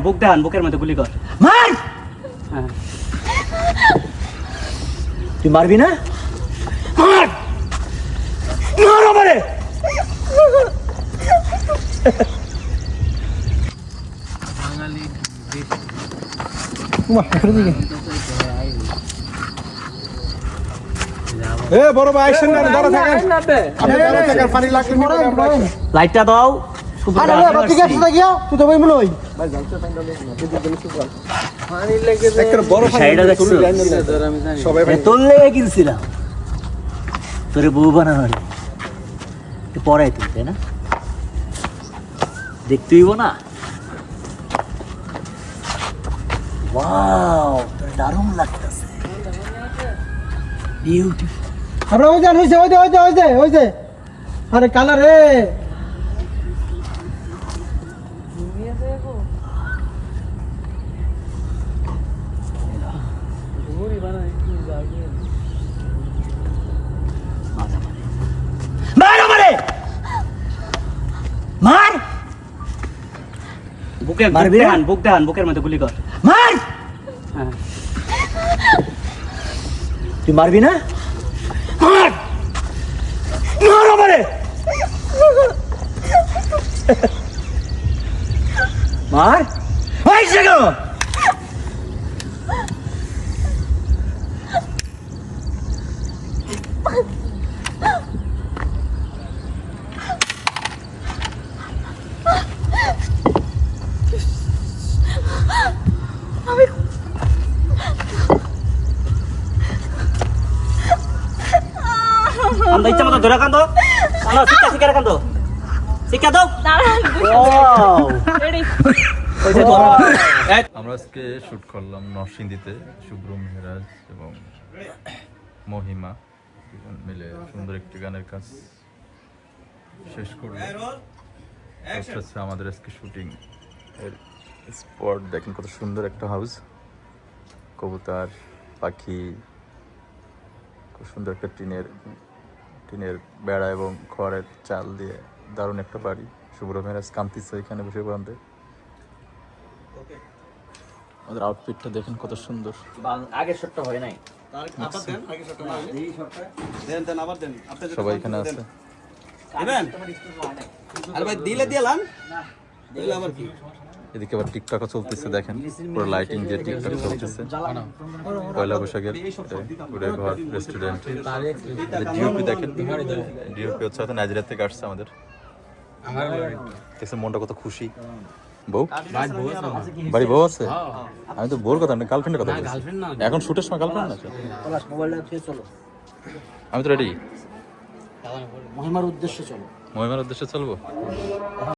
বুক দেন বুকের মধ্যে গুলি কর মার হ্যাঁ তুই মারবি না মার মার আমারে বাঙালি এ বড় ভাই আইছেন না দাঁড়া থাকেন আপনি দাঁড়া থাকেন পানি লাগলে মরে লাইটটা দাও আরে বাকি গেছ না গিয়া তুই তো বই মলই পানি লেগে যায় একটা বড় সাইডে দেখছো ধর আমি জানি সবাই ভাই তোর লেগে কিনছিলাম তোরে বউ বানানোর তুই পড়াই তুই তাই না দেখতে হইব না ওয়াও তোর দারুণ লাগতেছে বিউটিফুল আমরা ওই যে ওই যে আরে কালার রে মার আমারে মার বুক দেন বুকের মধ্যে গুলি কর মার হ্যাঁ তুই মারবি না মার মার আমারে মার ওই জায়গা আমরা ইচ্ছা মতো ধরে কান্দো শিক্ষা কান্দো শিক্ষা দাও আমরা আজকে শুট করলাম নরসিংদীতে শুভ্র মেহরাজ এবং মহিমা দুজন মিলে সুন্দর একটি গানের কাজ শেষ করলাম। হচ্ছে আমাদের আজকে শুটিং এর স্পট দেখেন কত সুন্দর একটা হাউস, কবুতর পাখি, খুব সুন্দর একটা টিনের বেড়া এবং খড়ের চাল দিয়ে দারুণ একটা বাড়ি। শুভ্র মেহরাজ কান্তিছে এখানে বসে বাঁধে। আমাদের আউটফিটটা দেখেন কত সুন্দর। আগের শটটা হয় নাই সবাই এখানে আছে। এদিকে আবার টিকটক চলতেছে দেখেন, পুরো লাইটিং দিয়ে টিকটক চলতেছে। পয়লা বৈশাখের ঘুরে ঘর রেস্টুরেন্ট। ডিওপি দেখেন, ডিওপি হচ্ছে হয়তো নাইজেরিয়া থেকে আসছে আমাদের। দেখছেন মনটা কত খুশি। বউ বাড়ি বউ আছে? আমি তো বউর কথা না, গার্লফ্রেন্ডের কথা বলছি। এখন শুটের সময় গার্লফ্রেন্ড আছে? চলো আমি তো রেডি। মহিমার উদ্দেশ্যে চলো। মহিমার উদ্দেশ্যে চলবো।